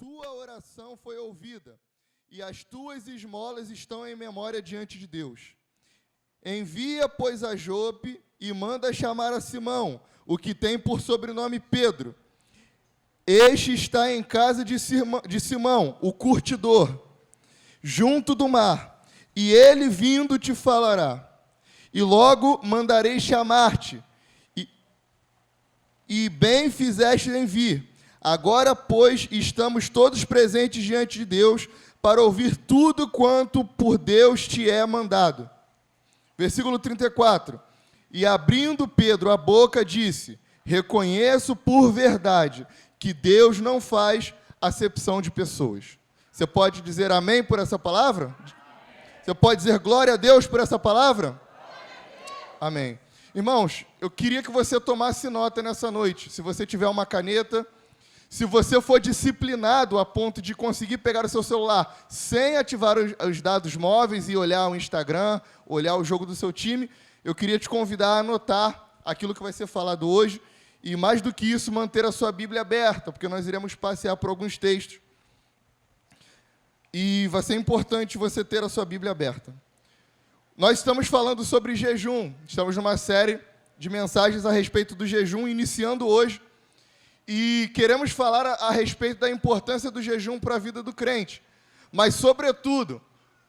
tua oração foi ouvida, e as tuas esmolas estão em memória diante de Deus. Envia, pois, a Jope e manda chamar a Simão, o que tem por sobrenome Pedro. Este está em casa de Simão, o curtidor, junto do mar, e ele vindo te falará. E logo mandarei chamar-te, e bem fizeste em vir. Agora, pois, estamos todos presentes diante de Deus, para ouvir tudo quanto por Deus te é mandado. Versículo 34. E abrindo Pedro a boca, disse: reconheço por verdade que Deus não faz acepção de pessoas. Você pode dizer amém por essa palavra? Você pode dizer glória a Deus por essa palavra? Amém. Irmãos, eu queria que você tomasse nota nessa noite. Se você tiver uma caneta, se você for disciplinado a ponto de conseguir pegar o seu celular sem ativar os dados móveis e olhar o Instagram, olhar o jogo do seu time, eu queria te convidar a anotar aquilo que vai ser falado hoje e, mais do que isso, manter a sua Bíblia aberta, porque nós iremos passear por alguns textos. E vai ser importante você ter a sua Bíblia aberta. Nós estamos falando sobre jejum, estamos numa série de mensagens a respeito do jejum, iniciando hoje, e queremos falar a respeito da importância do jejum para a vida do crente, mas, sobretudo,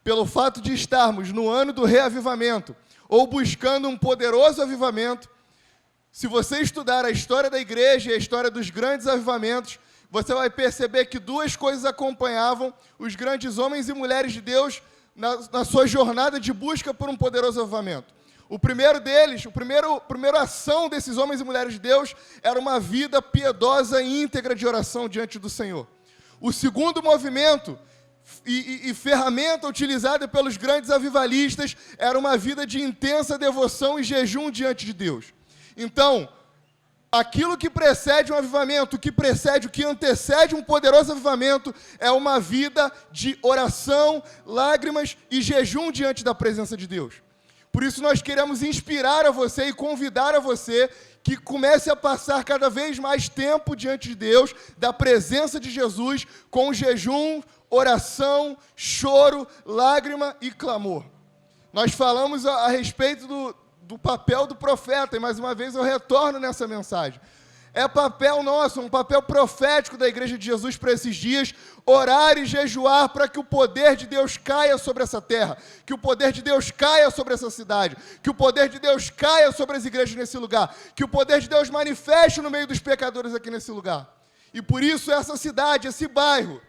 pelo fato de estarmos no ano do reavivamento, ou buscando um poderoso avivamento. Se você estudar a história da igreja e a história dos grandes avivamentos, você vai perceber que duas coisas acompanhavam os grandes homens e mulheres de Deus na sua jornada de busca por um poderoso avivamento. O primeiro deles, a primeira ação desses homens e mulheres de Deus era uma vida piedosa e íntegra de oração diante do Senhor. O segundo movimento e ferramenta utilizada pelos grandes avivalistas era uma vida de intensa devoção e jejum diante de Deus. Então, aquilo que precede um avivamento, o que antecede um poderoso avivamento, é uma vida de oração, lágrimas e jejum diante da presença de Deus. Por isso nós queremos inspirar a você e convidar a você que comece a passar cada vez mais tempo diante de Deus, da presença de Jesus, com jejum, oração, choro, lágrima e clamor. Nós falamos a respeito do papel do profeta, e mais uma vez eu retorno nessa mensagem. É papel nosso, um papel profético da Igreja de Jesus para esses dias, orar e jejuar para que o poder de Deus caia sobre essa terra, que o poder de Deus caia sobre essa cidade, que o poder de Deus caia sobre as igrejas nesse lugar, que o poder de Deus manifeste no meio dos pecadores aqui nesse lugar. E por isso essa cidade, esse bairro,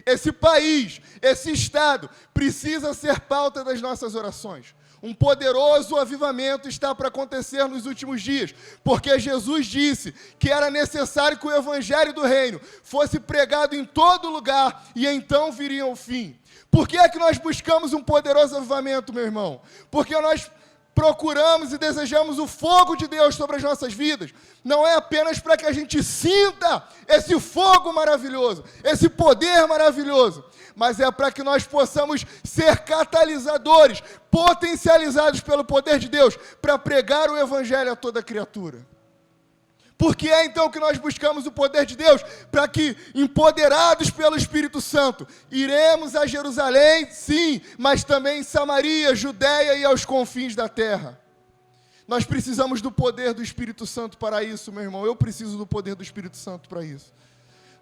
esse país, esse estado, precisa ser pauta das nossas orações. Um poderoso avivamento está para acontecer nos últimos dias, porque Jesus disse que era necessário que o evangelho do reino fosse pregado em todo lugar e então viria o fim. Por que é que nós buscamos um poderoso avivamento, meu irmão? Porque nós procuramos e desejamos o fogo de Deus sobre as nossas vidas. Não é apenas para que a gente sinta esse fogo maravilhoso, esse poder maravilhoso, mas é para que nós possamos ser catalisadores, potencializados pelo poder de Deus, para pregar o evangelho a toda criatura. Por que é então que nós buscamos o poder de Deus? Para que, empoderados pelo Espírito Santo, iremos a Jerusalém, sim, mas também em Samaria, Judeia e aos confins da terra. Nós precisamos do poder do Espírito Santo para isso, meu irmão. Eu preciso do poder do Espírito Santo para isso.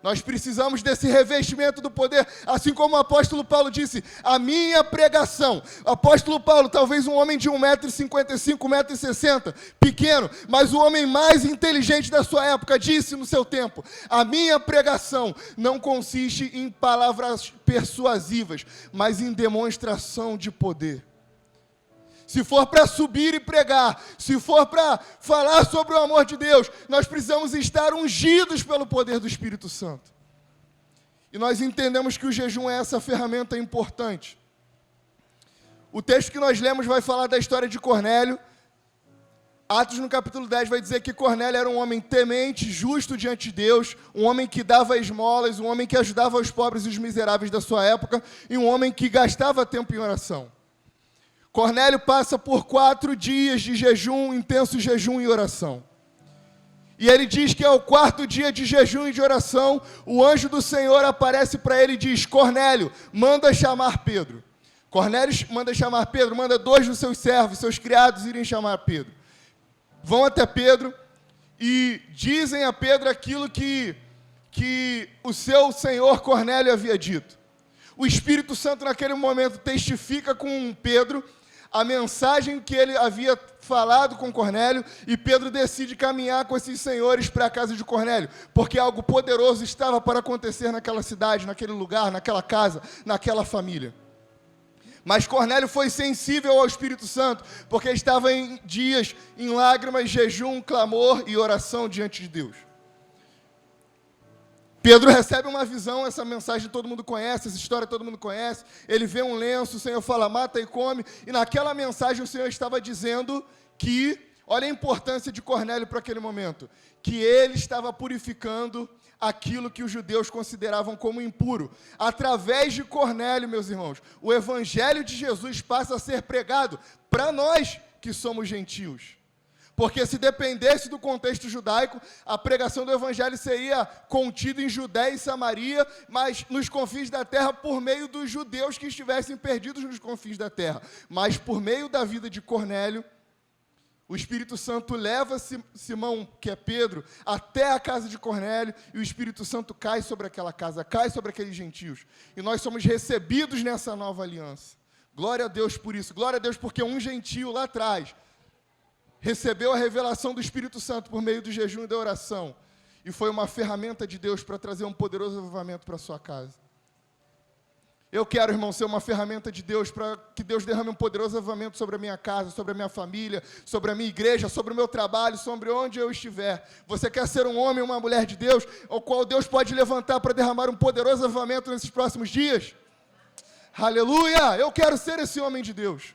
Nós precisamos desse revestimento do poder, assim como o apóstolo Paulo disse, a minha pregação. O apóstolo Paulo, talvez um homem de 1,55 m, 1,60 m, pequeno, mas o homem mais inteligente da sua época, disse no seu tempo, a minha pregação não consiste em palavras persuasivas, mas em demonstração de poder. Se for para subir e pregar, se for para falar sobre o amor de Deus, nós precisamos estar ungidos pelo poder do Espírito Santo. E nós entendemos que o jejum é essa ferramenta importante. O texto que nós lemos vai falar da história de Cornélio. Atos no capítulo 10 vai dizer que Cornélio era um homem temente, justo diante de Deus, um homem que dava esmolas, um homem que ajudava os pobres e os miseráveis da sua época, e um homem que gastava tempo em oração. Cornélio passa por 4 dias de jejum, intenso jejum e oração. E ele diz que ao 4º dia de jejum e de oração, o anjo do Senhor aparece para ele e diz: Cornélio, manda chamar Pedro. Cornélio manda chamar Pedro, manda 2 dos seus servos, seus criados, irem chamar Pedro. Vão até Pedro e dizem a Pedro aquilo que o seu senhor Cornélio havia dito. O Espírito Santo naquele momento testifica com Pedro a mensagem que ele havia falado com Cornélio, e Pedro decide caminhar com esses senhores para a casa de Cornélio, porque algo poderoso estava para acontecer naquela cidade, naquele lugar, naquela casa, naquela família. Mas Cornélio foi sensível ao Espírito Santo, porque estava em dias, em lágrimas, jejum, clamor e oração diante de Deus. Pedro recebe uma visão, essa mensagem todo mundo conhece, essa história todo mundo conhece. Ele vê um lenço, o Senhor fala, mata e come. E naquela mensagem o Senhor estava dizendo que, olha a importância de Cornélio para aquele momento, que ele estava purificando aquilo que os judeus consideravam como impuro. Através de Cornélio, meus irmãos, o evangelho de Jesus passa a ser pregado para nós que somos gentios. Porque se dependesse do contexto judaico, a pregação do evangelho seria contida em Judéia e Samaria, mas nos confins da terra por meio dos judeus que estivessem perdidos nos confins da terra. Mas por meio da vida de Cornélio, o Espírito Santo leva Simão, que é Pedro, até a casa de Cornélio, e o Espírito Santo cai sobre aquela casa, cai sobre aqueles gentios. E nós somos recebidos nessa nova aliança. Glória a Deus por isso. Glória a Deus porque um gentio lá atrás recebeu a revelação do Espírito Santo por meio do jejum e da oração, e foi uma ferramenta de Deus para trazer um poderoso avivamento para a sua casa. Eu quero, irmão, ser uma ferramenta de Deus, para que Deus derrame um poderoso avivamento sobre a minha casa, sobre a minha família, sobre a minha igreja, sobre o meu trabalho, sobre onde eu estiver. Você quer ser um homem ou uma mulher de Deus, ao qual Deus pode levantar para derramar um poderoso avivamento nesses próximos dias? Aleluia! Eu quero ser esse homem de Deus.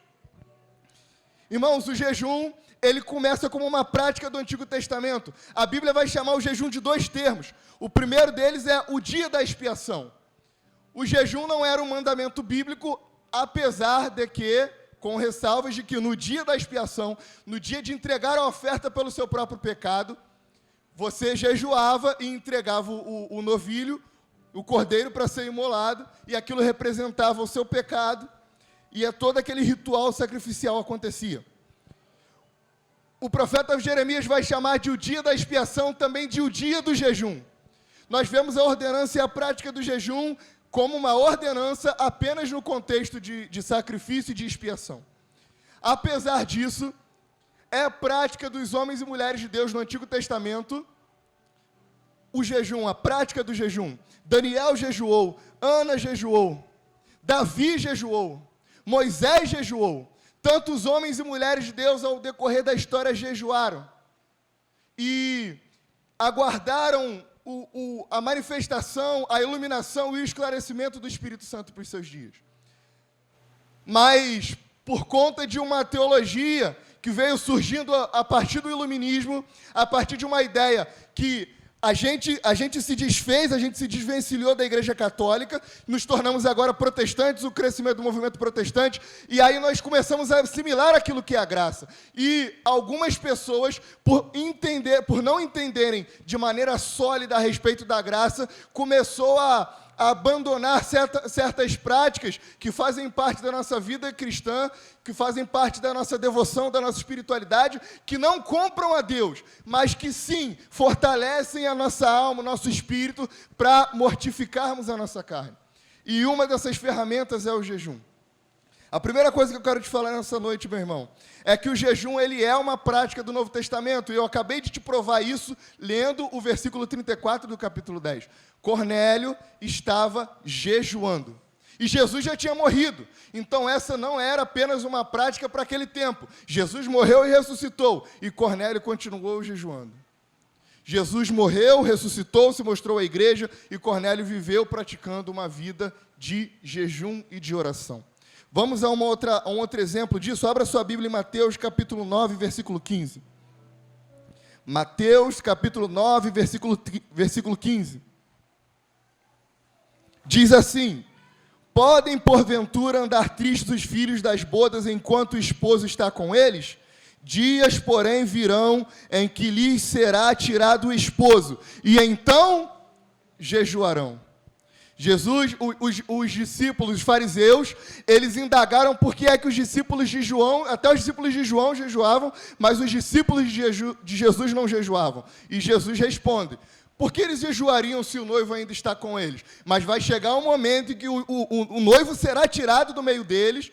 Irmãos, o jejum, ele começa como uma prática do Antigo Testamento. A Bíblia vai chamar o jejum de 2 termos. O primeiro deles é o dia da expiação. O jejum não era um mandamento bíblico, apesar de que, com ressalvas de que no dia da expiação, no dia de entregar a oferta pelo seu próprio pecado, você jejuava e entregava o novilho, o cordeiro para ser imolado, e aquilo representava o seu pecado, e todo aquele ritual sacrificial acontecia. O profeta Jeremias vai chamar de o dia da expiação também de o dia do jejum. Nós vemos a ordenança e a prática do jejum como uma ordenança apenas no contexto de sacrifício e de expiação. Apesar disso, é a prática dos homens e mulheres de Deus no Antigo Testamento, o jejum, a prática do jejum. Daniel jejuou, Ana jejuou, Davi jejuou, Moisés jejuou. Tantos homens e mulheres de Deus, ao decorrer da história, jejuaram e aguardaram a manifestação, a iluminação e o esclarecimento do Espírito Santo para os seus dias. Mas, por conta de uma teologia que veio surgindo a partir do iluminismo, a partir de uma ideia que a gente se desfez, a gente se desvencilhou da Igreja Católica, nos tornamos agora protestantes, o crescimento do movimento protestante, e aí nós começamos a assimilar aquilo que é a graça. E algumas pessoas, por não entenderem de maneira sólida a respeito da graça, começou a abandonar certas práticas que fazem parte da nossa vida cristã, que fazem parte da nossa devoção, da nossa espiritualidade, que não compram a Deus, mas que sim, fortalecem a nossa alma, o nosso espírito, para mortificarmos a nossa carne. E uma dessas ferramentas é o jejum. A primeira coisa que eu quero te falar nessa noite, meu irmão, é que o jejum, ele é uma prática do Novo Testamento, e eu acabei de te provar isso lendo o versículo 34 do capítulo 10. Cornélio estava jejuando, e Jesus já tinha morrido, então essa não era apenas uma prática para aquele tempo. Jesus morreu e ressuscitou, e Cornélio continuou jejuando. Jesus morreu, ressuscitou, se mostrou à igreja, e Cornélio viveu praticando uma vida de jejum e de oração. Vamos a um outro exemplo disso. Abra sua Bíblia em Mateus, capítulo 9, versículo 15. Mateus, capítulo 9, versículo 15. Diz assim: podem, porventura, andar tristes os filhos das bodas enquanto o esposo está com eles? Dias, porém, virão em que lhes será tirado o esposo, e então jejuarão. Jesus, os discípulos, os fariseus, eles indagaram por que é que os discípulos de João, até os discípulos de João jejuavam, mas os discípulos de Jesus não jejuavam. E Jesus responde: por que eles jejuariam se o noivo ainda está com eles? Mas vai chegar um momento em que o noivo será tirado do meio deles,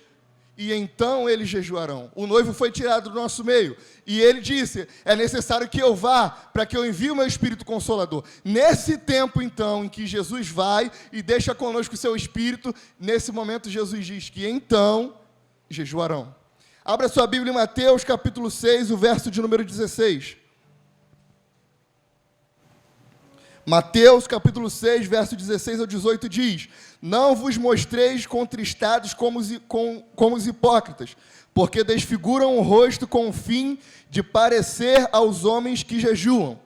e então eles jejuarão. O noivo foi tirado do nosso meio. E ele disse: é necessário que eu vá, para que eu envie o meu Espírito Consolador. Nesse tempo, então, em que Jesus vai e deixa conosco o seu Espírito, nesse momento Jesus diz que então jejuarão. Abra sua Bíblia em Mateus, capítulo 6, o verso de número 16. Mateus, capítulo 6, verso 16 ao 18 diz: não vos mostreis contristados como os hipócritas, porque desfiguram o rosto com o fim de parecer aos homens que jejuam.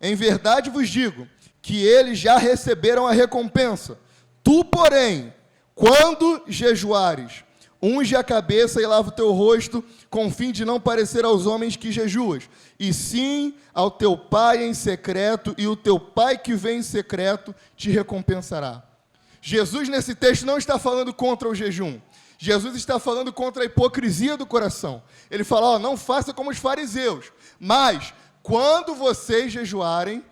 Em verdade vos digo, que eles já receberam a recompensa. Tu, porém, quando jejuares, unge a cabeça e lava o teu rosto, com o fim de não parecer aos homens que jejuas, e sim ao teu Pai em secreto, e o teu Pai que vem em secreto te recompensará. Jesus, nesse texto, não está falando contra o jejum. Jesus está falando contra a hipocrisia do coração. Ele fala: não faça como os fariseus, mas quando vocês jejuarem,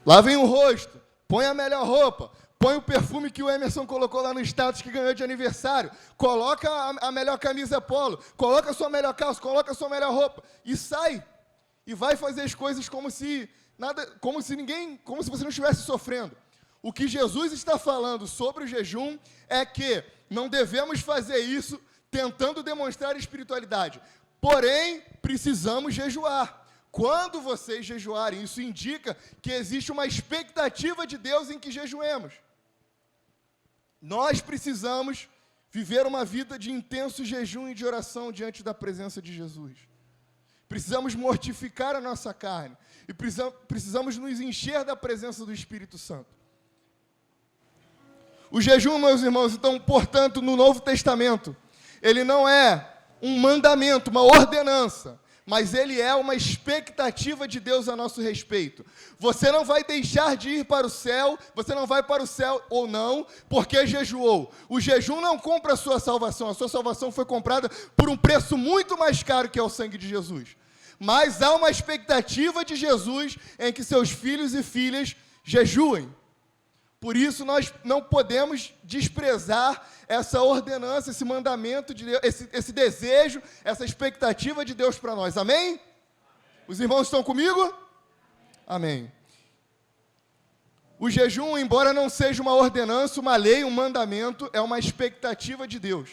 lavem o rosto, põe a melhor roupa, põe o perfume que o Emerson colocou lá no status que ganhou de aniversário, coloca a melhor camisa polo, coloca a sua melhor calça, coloca a sua melhor roupa, e sai, e vai fazer as coisas como se você não estivesse sofrendo. O que Jesus está falando sobre o jejum é que não devemos fazer isso tentando demonstrar espiritualidade, porém, precisamos jejuar. Quando vocês jejuarem, isso indica que existe uma expectativa de Deus em que jejuemos. Nós precisamos viver uma vida de intenso jejum e de oração diante da presença de Jesus. Precisamos mortificar a nossa carne e precisamos nos encher da presença do Espírito Santo. O jejum, meus irmãos, então, portanto, no Novo Testamento, ele não é um mandamento, uma ordenança, mas ele é uma expectativa de Deus a nosso respeito. Você não vai deixar de ir para o céu, você não vai para o céu ou não, porque jejuou. O jejum não compra a sua salvação foi comprada por um preço muito mais caro, que é o sangue de Jesus. Mas há uma expectativa de Jesus em que seus filhos e filhas jejuem. Por isso, nós não podemos desprezar essa ordenança, esse mandamento de Deus, esse desejo, essa expectativa de Deus para nós. Amém? Amém? Os irmãos estão comigo? Amém. O jejum, embora não seja uma ordenança, uma lei, um mandamento, é uma expectativa de Deus.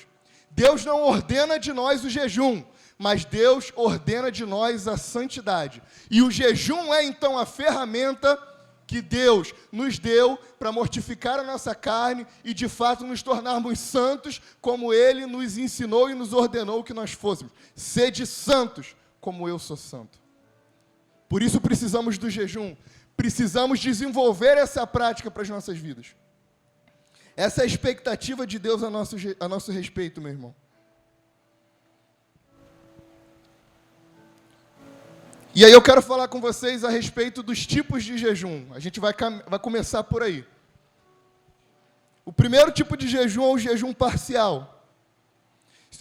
Deus não ordena de nós o jejum, mas Deus ordena de nós a santidade. E o jejum é, então, a ferramenta que Deus nos deu para mortificar a nossa carne e, de fato, nos tornarmos santos, como Ele nos ensinou e nos ordenou que nós fôssemos. Sede santos, como eu sou santo. Por isso precisamos do jejum. Precisamos desenvolver essa prática para as nossas vidas. Essa é a expectativa de Deus a nosso respeito, meu irmão. E aí eu quero falar com vocês a respeito dos tipos de jejum. A gente vai começar por aí. O primeiro tipo de jejum é o jejum parcial.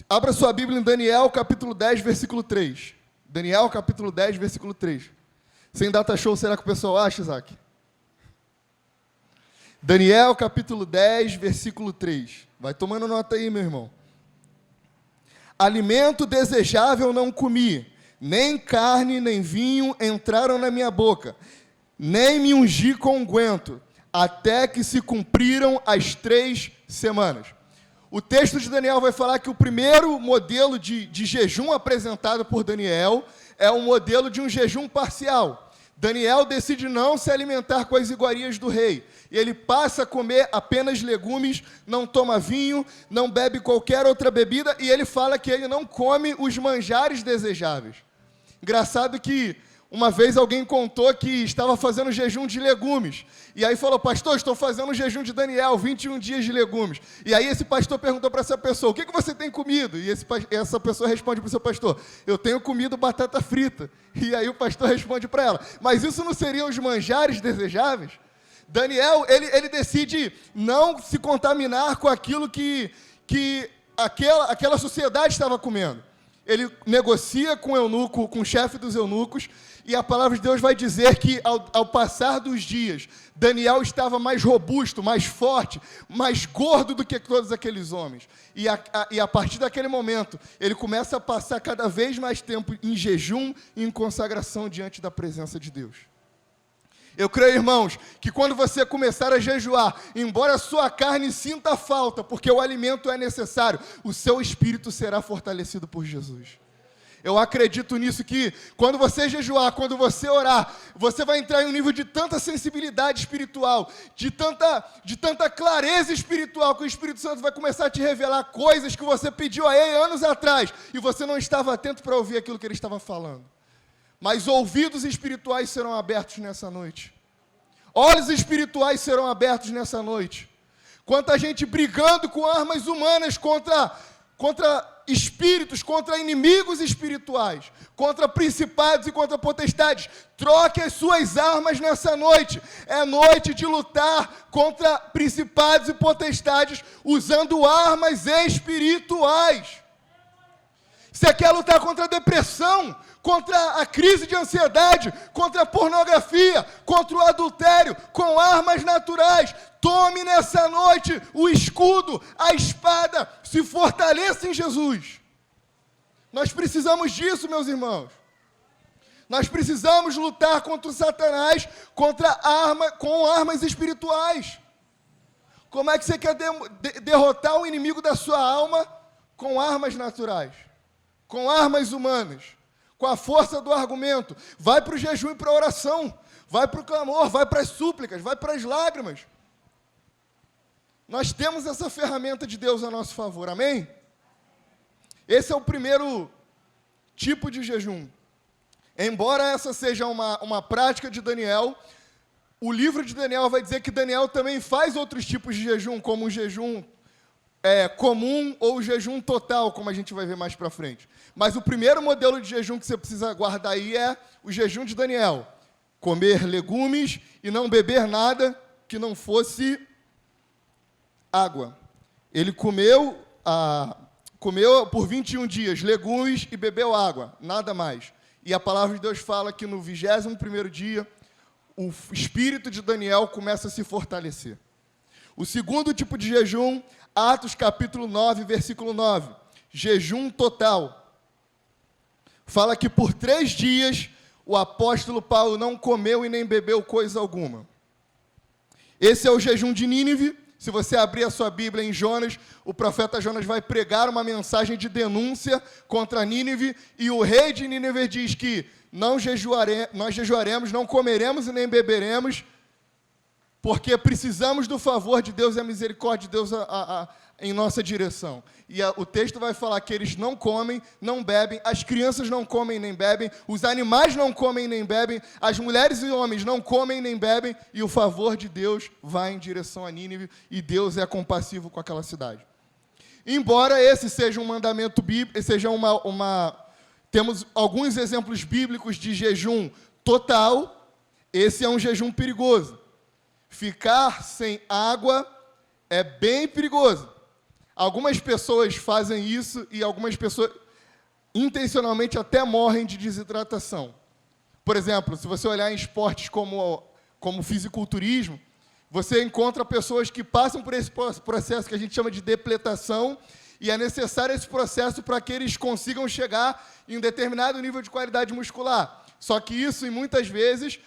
Abra sua Bíblia em Daniel, capítulo 10, versículo 3. Daniel, capítulo 10, versículo 3. Sem data show, será que o pessoal acha, Isaac? Daniel, capítulo 10, versículo 3. Vai tomando nota aí, meu irmão. Alimento desejável não comi, nem carne, nem vinho entraram na minha boca, nem me ungi com unguento, até que se cumpriram as 3 semanas. O texto de Daniel vai falar que o primeiro modelo de jejum apresentado por Daniel é um modelo de um jejum parcial. Daniel decide não se alimentar com as iguarias do rei. E ele passa a comer apenas legumes, não toma vinho, não bebe qualquer outra bebida, e ele fala que ele não come os manjares desejáveis. Engraçado que uma vez alguém contou que estava fazendo jejum de legumes. E aí falou, pastor, estou fazendo jejum de Daniel, 21 dias de legumes. E aí esse pastor perguntou para essa pessoa, o que você tem comido? E essa pessoa responde para o seu pastor, eu tenho comido batata frita. E aí o pastor responde para ela, mas isso não seriam os manjares desejáveis? Daniel, ele decide não se contaminar com aquilo que aquela sociedade estava comendo. Ele negocia com o eunuco, com o chefe dos eunucos, e a palavra de Deus vai dizer que, ao passar dos dias, Daniel estava mais robusto, mais forte, mais gordo do que todos aqueles homens. E a partir daquele momento, ele começa a passar cada vez mais tempo em jejum e em consagração diante da presença de Deus. Eu creio, irmãos, que quando você começar a jejuar, embora a sua carne sinta falta, porque o alimento é necessário, o seu espírito será fortalecido por Jesus. Eu acredito nisso, que quando você jejuar, quando você orar, você vai entrar em um nível de tanta sensibilidade espiritual, de tanta clareza espiritual, que o Espírito Santo vai começar a te revelar coisas que você pediu a Ele anos atrás, e você não estava atento para ouvir aquilo que Ele estava falando. Mas ouvidos espirituais serão abertos nessa noite. Olhos espirituais serão abertos nessa noite. Quanta gente brigando com armas humanas contra espíritos, contra inimigos espirituais, contra principados e contra potestades. Troque as suas armas nessa noite. É noite de lutar contra principados e potestades usando armas espirituais. Você quer lutar contra a depressão, contra a crise de ansiedade, contra a pornografia, contra o adultério, com armas naturais. Tome nessa noite o escudo, a espada, se fortaleça em Jesus. Nós precisamos disso, meus irmãos. Nós precisamos lutar contra o Satanás, com armas espirituais. Como é que você quer derrotar o inimigo da sua alma? Com armas naturais, com armas humanas, com a força do argumento. Vai para o jejum e para a oração, vai para o clamor, vai para as súplicas, vai para as lágrimas. Nós temos essa ferramenta de Deus a nosso favor, amém? Esse é o primeiro tipo de jejum. Embora essa seja uma prática de Daniel, o livro de Daniel vai dizer que Daniel também faz outros tipos de jejum, como o jejum comum ou o jejum total, como a gente vai ver mais para frente. Mas o primeiro modelo de jejum que você precisa guardar aí é o jejum de Daniel. Comer legumes e não beber nada que não fosse água. Ele comeu por 21 dias legumes e bebeu água, nada mais. E a palavra de Deus fala que no 21º dia, o espírito de Daniel começa a se fortalecer. O segundo tipo de jejum, Atos capítulo 9, versículo 9. Jejum total. Fala que por 3 dias o apóstolo Paulo não comeu e nem bebeu coisa alguma. Esse é o jejum de Nínive. Se você abrir a sua Bíblia em Jonas, o profeta Jonas vai pregar uma mensagem de denúncia contra Nínive, e o rei de Nínive diz que nós jejuaremos, não comeremos e nem beberemos, porque precisamos do favor de Deus e a misericórdia de Deus em nossa direção. E o texto vai falar que eles não comem, não bebem, as crianças não comem nem bebem, os animais não comem nem bebem, as mulheres e homens não comem nem bebem, e o favor de Deus vai em direção a Nínive, e Deus é compassivo com aquela cidade. Embora esse seja um mandamento bíblico, temos alguns exemplos bíblicos de jejum total, esse é um jejum perigoso. Ficar sem água é bem perigoso. Algumas pessoas fazem isso e algumas pessoas intencionalmente até morrem de desidratação. Por exemplo, se você olhar em esportes como fisiculturismo, você encontra pessoas que passam por esse processo que a gente chama de depletação, e é necessário esse processo para que eles consigam chegar em um determinado nível de qualidade muscular. Só que isso, muitas vezes,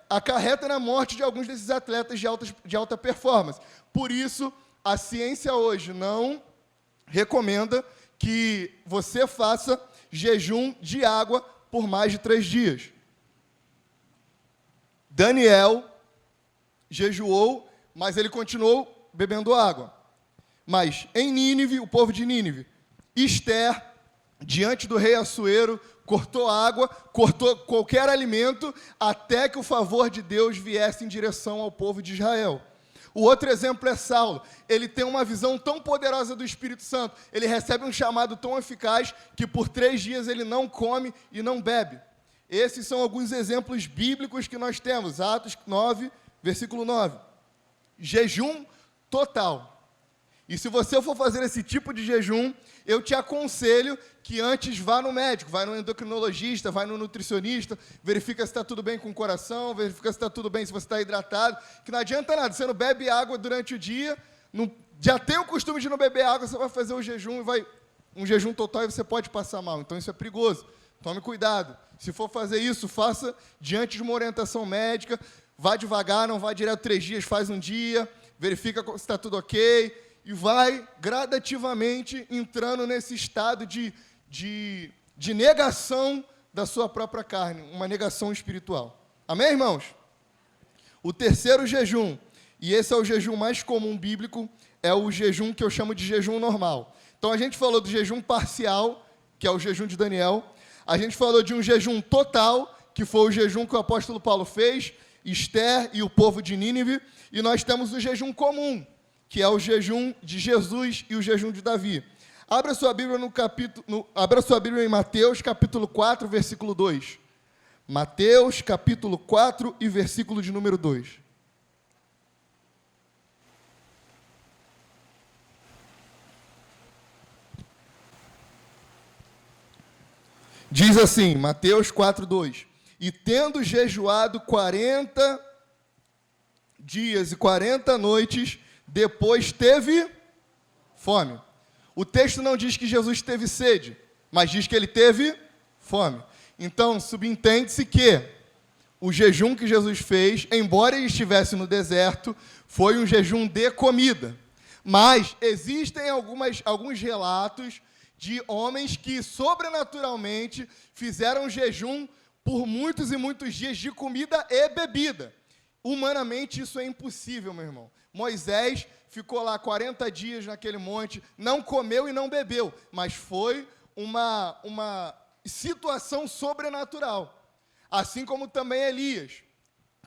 acarreta na morte de alguns desses atletas de alta performance. Por isso, a ciência hoje não recomenda que você faça jejum de água por mais de 3 dias. Daniel jejuou, mas ele continuou bebendo água. Mas em Nínive, o povo de Nínive, Ester, diante do rei Assuero, cortou água, cortou qualquer alimento, até que o favor de Deus viesse em direção ao povo de Israel. O outro exemplo é Saulo. Ele tem uma visão tão poderosa do Espírito Santo, ele recebe um chamado tão eficaz, que por 3 dias ele não come e não bebe. Esses são alguns exemplos bíblicos que nós temos. Atos 9, versículo 9. Jejum total. E se você for fazer esse tipo de jejum, eu te aconselho que antes vá no médico, vai no endocrinologista, vai no nutricionista, verifica se está tudo bem com o coração, verifica se está tudo bem, se você está hidratado, que não adianta nada, você não bebe água durante o dia, já tem o costume de não beber água, você vai fazer o jejum um jejum total e você pode passar mal, então isso é perigoso, tome cuidado. Se for fazer isso, faça diante de uma orientação médica, vá devagar, não vá direto 3 dias, faz um dia, verifica se está tudo ok, e vai gradativamente entrando nesse estado de negação da sua própria carne, uma negação espiritual. Amém, irmãos? O terceiro jejum, e esse é o jejum mais comum bíblico, é o jejum que eu chamo de jejum normal. Então a gente falou do jejum parcial, que é o jejum de Daniel, a gente falou de um jejum total, que foi o jejum que o apóstolo Paulo fez, Esther e o povo de Nínive, e nós temos o jejum comum, que é o jejum de Jesus e o jejum de Davi. Abra sua Bíblia abra sua Bíblia em Mateus, capítulo 4, versículo 2. Mateus, capítulo 4 e versículo de número 2. Diz assim, Mateus 4, 2. E tendo jejuado 40 dias e 40 noites, depois teve fome. O texto não diz que Jesus teve sede, mas diz que ele teve fome. Então, subentende-se que o jejum que Jesus fez, embora ele estivesse no deserto, foi um jejum de comida. Mas existem alguns relatos de homens que, sobrenaturalmente, fizeram jejum por muitos e muitos dias de comida e bebida. Humanamente, isso é impossível, meu irmão. Moisés ficou lá 40 dias naquele monte, não comeu e não bebeu, mas foi uma situação sobrenatural. Assim como também Elias,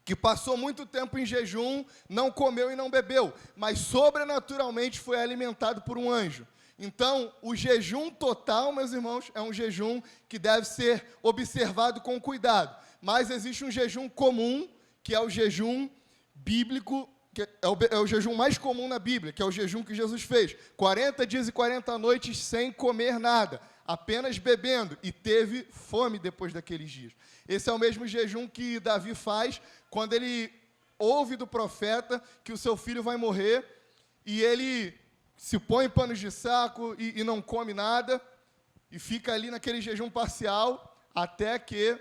que passou muito tempo em jejum, não comeu e não bebeu, mas sobrenaturalmente foi alimentado por um anjo. Então, o jejum total, meus irmãos, é um jejum que deve ser observado com cuidado. Mas existe um jejum comum, que é o jejum bíblico, que é o jejum mais comum na Bíblia, que é o jejum que Jesus fez. 40 dias e 40 noites sem comer nada, apenas bebendo, e teve fome depois daqueles dias. Esse é o mesmo jejum que Davi faz quando ele ouve do profeta que o seu filho vai morrer, e ele se põe em panos de saco e não come nada, e fica ali naquele jejum parcial, até que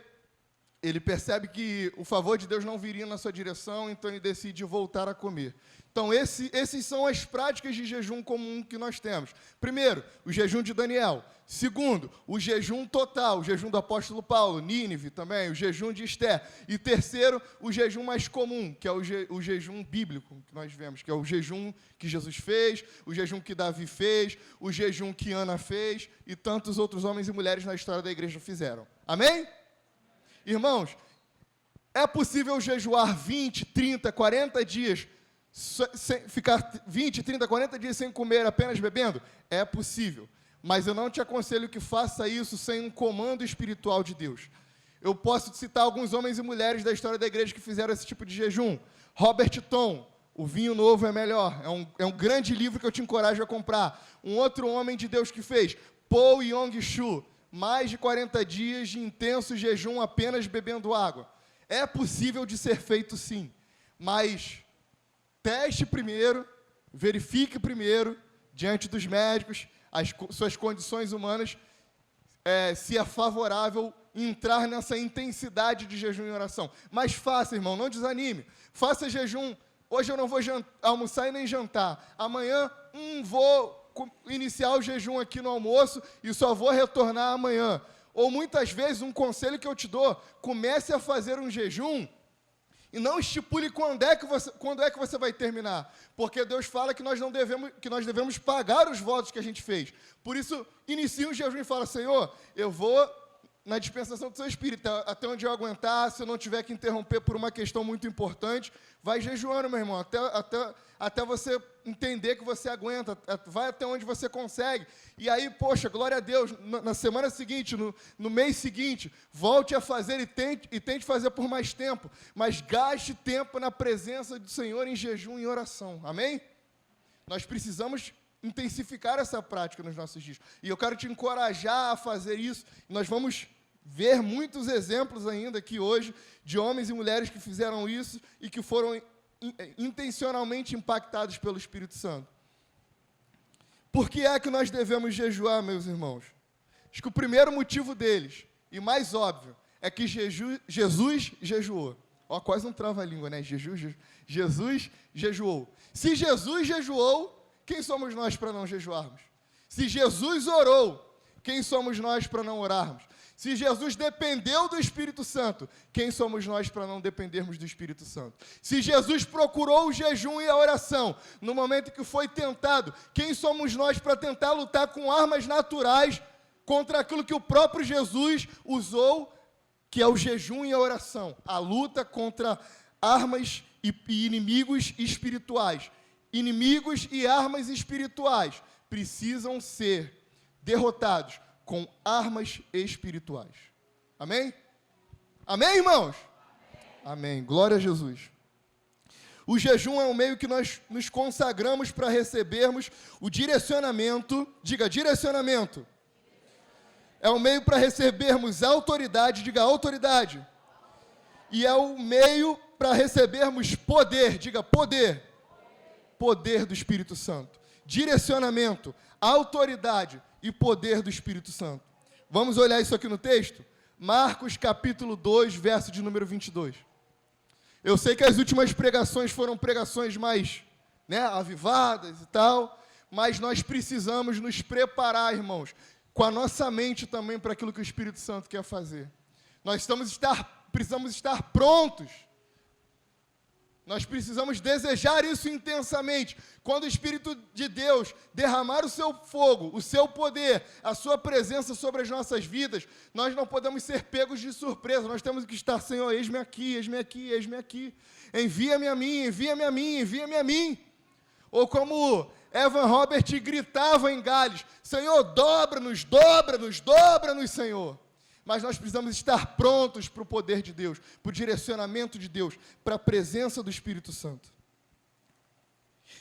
ele percebe que o favor de Deus não viria na sua direção, então ele decide voltar a comer. Então, esses são as práticas de jejum comum que nós temos. Primeiro, o jejum de Daniel. Segundo, o jejum total, o jejum do apóstolo Paulo, Nínive também, o jejum de Esther. E terceiro, o jejum mais comum, que é o jejum bíblico que nós vemos, que é o jejum que Jesus fez, o jejum que Davi fez, o jejum que Ana fez e tantos outros homens e mulheres na história da igreja fizeram. Amém? Irmãos, é possível jejuar 20, 30, 40 dias, ficar 20, 30, 40 dias sem comer, apenas bebendo? É possível, mas eu não te aconselho que faça isso sem um comando espiritual de Deus. Eu posso citar alguns homens e mulheres da história da igreja que fizeram esse tipo de jejum. Robert Tom, O Vinho Novo é Melhor, é um grande livro que eu te encorajo a comprar. Um outro homem de Deus que fez, Paul Yong-Shu, mais de 40 dias de intenso jejum apenas bebendo água. É possível de ser feito sim, mas teste primeiro, verifique primeiro, diante dos médicos, suas condições humanas, se é favorável entrar nessa intensidade de jejum e oração. Mas faça, irmão, não desanime. Faça jejum. Hoje eu não vou almoçar e nem jantar. Amanhã, vou iniciar o jejum aqui no almoço e só vou retornar amanhã. Ou muitas vezes, um conselho que eu te dou, comece a fazer um jejum e não estipule quando é que você vai terminar. Porque Deus fala que nós devemos pagar os votos que a gente fez. Por isso, inicie um jejum e fala, Senhor, eu vou na dispensação do seu espírito, até onde eu aguentar. Se eu não tiver que interromper por uma questão muito importante, vai jejuando, meu irmão, até você entender que você aguenta, vai até onde você consegue. E aí, poxa, glória a Deus, na semana seguinte, no mês seguinte, volte a fazer e tente fazer por mais tempo, mas gaste tempo na presença do Senhor em jejum e oração, amém? Nós precisamos intensificar essa prática nos nossos dias. E eu quero te encorajar a fazer isso. Nós vamos ver muitos exemplos ainda aqui hoje de homens e mulheres que fizeram isso e que foram intencionalmente impactados pelo Espírito Santo. Por que é que nós devemos jejuar, meus irmãos? Acho que o primeiro motivo deles, e mais óbvio, é que Jesus jejuou. Ó, quase um trava-língua, né? Jesus jejuou. Se Jesus jejuou, quem somos nós para não jejuarmos? Se Jesus orou, quem somos nós para não orarmos? Se Jesus dependeu do Espírito Santo, quem somos nós para não dependermos do Espírito Santo? Se Jesus procurou o jejum e a oração no momento que foi tentado, quem somos nós para tentar lutar com armas naturais contra aquilo que o próprio Jesus usou, que é o jejum e a oração? A luta contra armas e inimigos espirituais. Inimigos e armas espirituais precisam ser derrotados com armas espirituais. Amém? Amém, irmãos? Amém. Glória a Jesus. O jejum é um meio que nós nos consagramos para recebermos o direcionamento. Diga, direcionamento. É um meio para recebermos autoridade. Diga, autoridade. E é um meio para recebermos poder. Diga, poder. Poder do Espírito Santo, direcionamento, autoridade e poder do Espírito Santo. Vamos olhar isso aqui no texto? Marcos capítulo 2, verso de número 22. Eu sei que as últimas pregações foram pregações mais, avivadas e tal, mas nós precisamos nos preparar, irmãos, com a nossa mente também para aquilo que o Espírito Santo quer fazer. Nós precisamos estar prontos. Nós precisamos desejar isso intensamente. Quando o Espírito de Deus derramar o seu fogo, o seu poder, a sua presença sobre as nossas vidas, nós não podemos ser pegos de surpresa. Nós temos que estar, Senhor, eis-me aqui, eis-me aqui, eis-me aqui. Envia-me a mim, envia-me a mim, envia-me a mim. Ou como Evan Robert gritava em Gales, Senhor, dobra-nos, dobra-nos, dobra-nos, Senhor. Mas nós precisamos estar prontos para o poder de Deus, para o direcionamento de Deus, para a presença do Espírito Santo.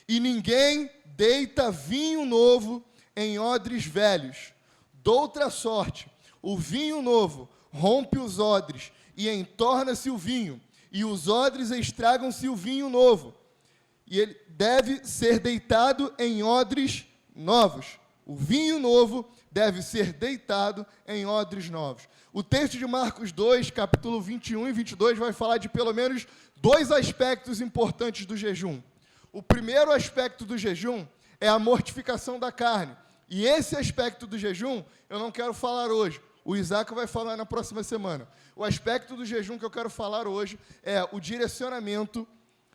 E ninguém deita vinho novo em odres velhos. Doutra sorte, o vinho novo rompe os odres e entorna-se o vinho, e os odres estragam-se o vinho novo. E ele deve ser deitado em odres novos. O vinho novo deve ser deitado em odres novos. O texto de Marcos 2, capítulo 21 e 22, vai falar de pelo menos dois aspectos importantes do jejum. O primeiro aspecto do jejum é a mortificação da carne. E esse aspecto do jejum eu não quero falar hoje. O Isaac vai falar na próxima semana. O aspecto do jejum que eu quero falar hoje é o direcionamento,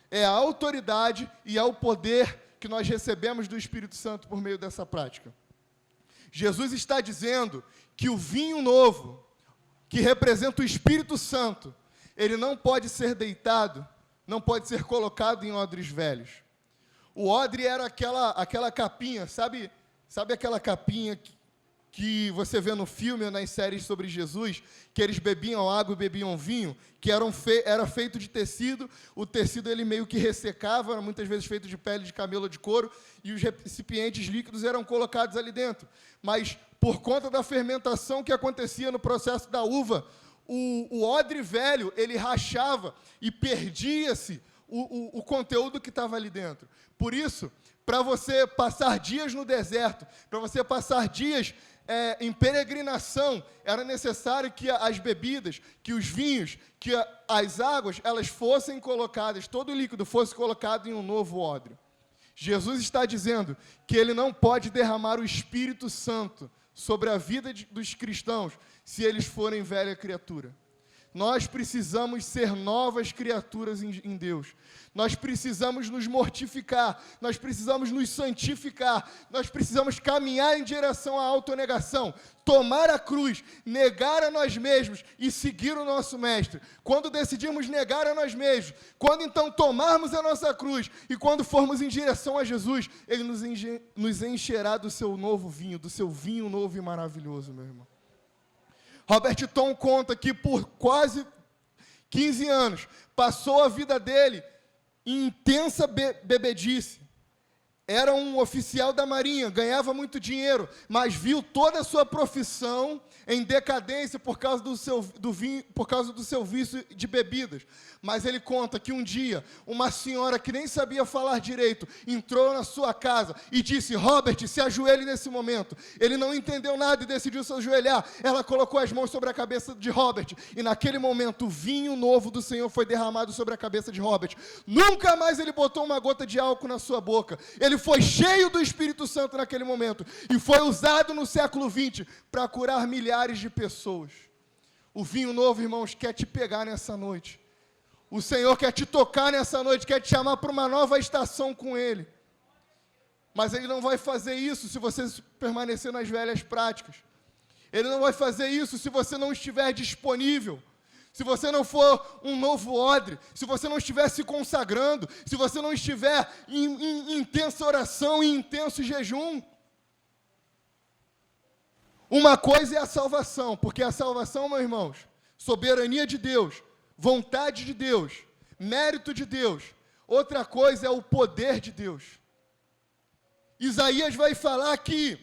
é a autoridade e é o poder que nós recebemos do Espírito Santo por meio dessa prática. Jesus está dizendo que o vinho novo, que representa o Espírito Santo, ele não pode ser deitado, não pode ser colocado em odres velhos. O odre era aquela capinha, sabe aquela capinha que você vê no filme ou nas séries sobre Jesus, que eles bebiam água e bebiam vinho, que era feito de tecido, o tecido ele meio que ressecava, era muitas vezes feito de pele de camelo ou de couro, e os recipientes líquidos eram colocados ali dentro. Mas, por conta da fermentação que acontecia no processo da uva, o odre velho, ele rachava e perdia-se o conteúdo que estava ali dentro. Por isso, para você passar dias no deserto, para você passar dias em peregrinação, era necessário que as bebidas, que os vinhos, que as águas, elas fossem colocadas, todo o líquido fosse colocado em um novo odre. Jesus está dizendo que ele não pode derramar o Espírito Santo sobre a vida dos cristãos se eles forem velha criatura. Nós precisamos ser novas criaturas em Deus. Nós precisamos nos mortificar, nós precisamos nos santificar, nós precisamos caminhar em direção à autonegação, tomar a cruz, negar a nós mesmos e seguir o nosso Mestre. Quando decidirmos negar a nós mesmos, quando então tomarmos a nossa cruz e quando formos em direção a Jesus, Ele nos encherá do seu novo vinho, do seu vinho novo e maravilhoso, meu irmão. Robert Tom conta que por quase 15 anos passou a vida dele em intensa bebedice. Era um oficial da Marinha, ganhava muito dinheiro, mas viu toda a sua profissão em decadência por causa do seu vício de bebidas. Mas ele conta que um dia, uma senhora que nem sabia falar direito, entrou na sua casa e disse: Robert, se ajoelhe nesse momento. Ele não entendeu nada e decidiu se ajoelhar. Ela colocou as mãos sobre a cabeça de Robert, e naquele momento o vinho novo do Senhor foi derramado sobre a cabeça de Robert. Nunca mais ele botou uma gota de álcool na sua boca. Ele foi cheio do Espírito Santo naquele momento, e foi usado no século XX para curar milhares de pessoas. O vinho novo, irmãos, quer te pegar nessa noite. O Senhor quer te tocar nessa noite, quer te chamar para uma nova estação com Ele. Mas Ele não vai fazer isso se você permanecer nas velhas práticas. Ele não vai fazer isso se você não estiver disponível. Se você não for um novo odre, se você não estiver se consagrando, se você não estiver em intensa oração, em intenso jejum. Uma coisa é a salvação, porque a salvação, meus irmãos, soberania de Deus, vontade de Deus, mérito de Deus. Outra coisa é o poder de Deus. Isaías vai falar que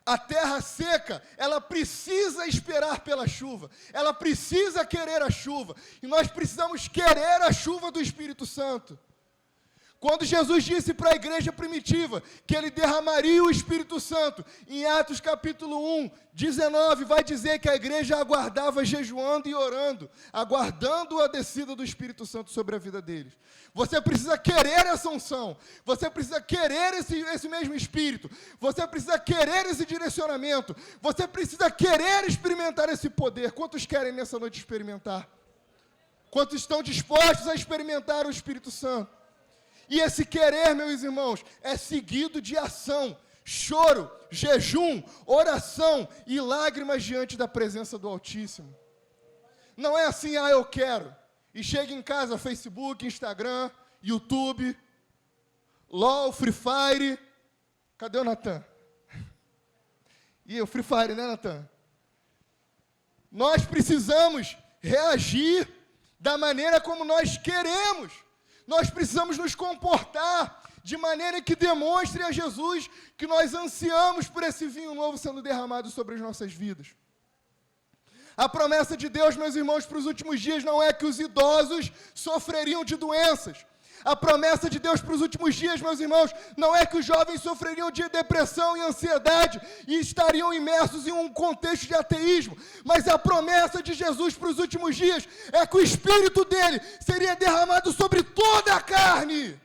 a terra seca, ela precisa esperar pela chuva, ela precisa querer a chuva, e nós precisamos querer a chuva do Espírito Santo. Quando Jesus disse para a igreja primitiva que Ele derramaria o Espírito Santo, em Atos capítulo 1, 19, vai dizer que a igreja aguardava jejuando e orando, aguardando a descida do Espírito Santo sobre a vida deles. Você precisa querer essa unção, você precisa querer esse mesmo Espírito, você precisa querer esse direcionamento, você precisa querer experimentar esse poder. Quantos querem nessa noite experimentar? Quantos estão dispostos a experimentar o Espírito Santo? E esse querer, meus irmãos, é seguido de ação, choro, jejum, oração e lágrimas diante da presença do Altíssimo. Não é assim, eu quero. E chega em casa, Facebook, Instagram, YouTube, LOL, Free Fire. Cadê o Natan? E o Free Fire, né, Natan? Nós precisamos reagir da maneira como nós queremos. Nós precisamos nos comportar de maneira que demonstre a Jesus que nós ansiamos por esse vinho novo sendo derramado sobre as nossas vidas. A promessa de Deus, meus irmãos, para os últimos dias não é que os idosos sofreriam de doenças. A promessa de Deus para os últimos dias, meus irmãos, não é que os jovens sofreriam de depressão e ansiedade e estariam imersos em um contexto de ateísmo, mas a promessa de Jesus para os últimos dias é que o Espírito dele seria derramado sobre toda a carne,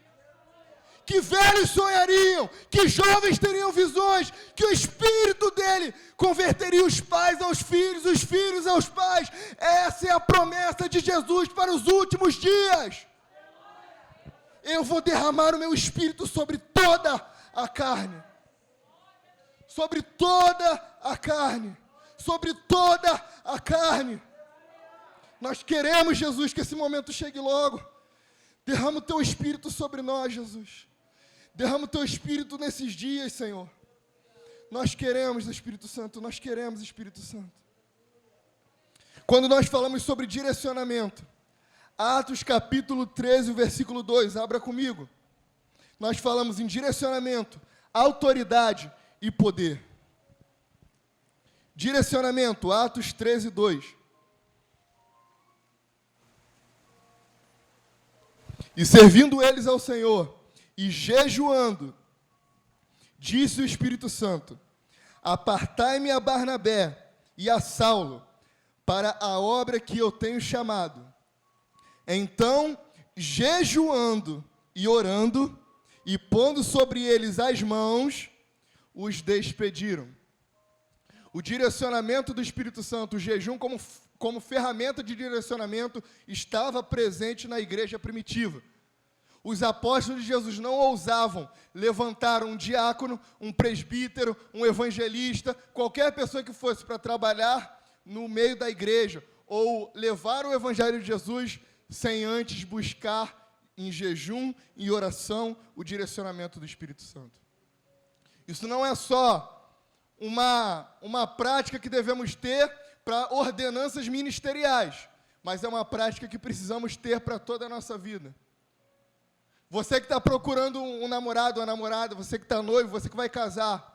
que velhos sonhariam, que jovens teriam visões, que o Espírito dele converteria os pais aos filhos, os filhos aos pais. Essa é a promessa de Jesus para os últimos dias. Eu vou derramar o meu Espírito sobre toda a carne. Sobre toda a carne. Sobre toda a carne. Nós queremos, Jesus, que esse momento chegue logo. Derrama o teu Espírito sobre nós, Jesus. Derrama o teu Espírito nesses dias, Senhor. Nós queremos o Espírito Santo, nós queremos o Espírito Santo. Quando nós falamos sobre direcionamento, Atos capítulo 13, versículo 2, abra comigo. Nós falamos em direcionamento, autoridade e poder. Direcionamento, Atos 13, 2. E servindo eles ao Senhor, e jejuando, disse o Espírito Santo: apartai-me a Barnabé e a Saulo, para a obra que eu tenho chamado. Então, jejuando e orando, e pondo sobre eles as mãos, os despediram. O direcionamento do Espírito Santo, o jejum como ferramenta de direcionamento, estava presente na igreja primitiva. Os apóstolos de Jesus não ousavam levantar um diácono, um presbítero, um evangelista, qualquer pessoa que fosse para trabalhar no meio da igreja, ou levar o evangelho de Jesus sem antes buscar em jejum e oração o direcionamento do Espírito Santo. Isso não é só uma prática que devemos ter para ordenanças ministeriais, mas é uma prática que precisamos ter para toda a nossa vida. Você que está procurando um namorado ou uma namorada, você que está noivo, você que vai casar,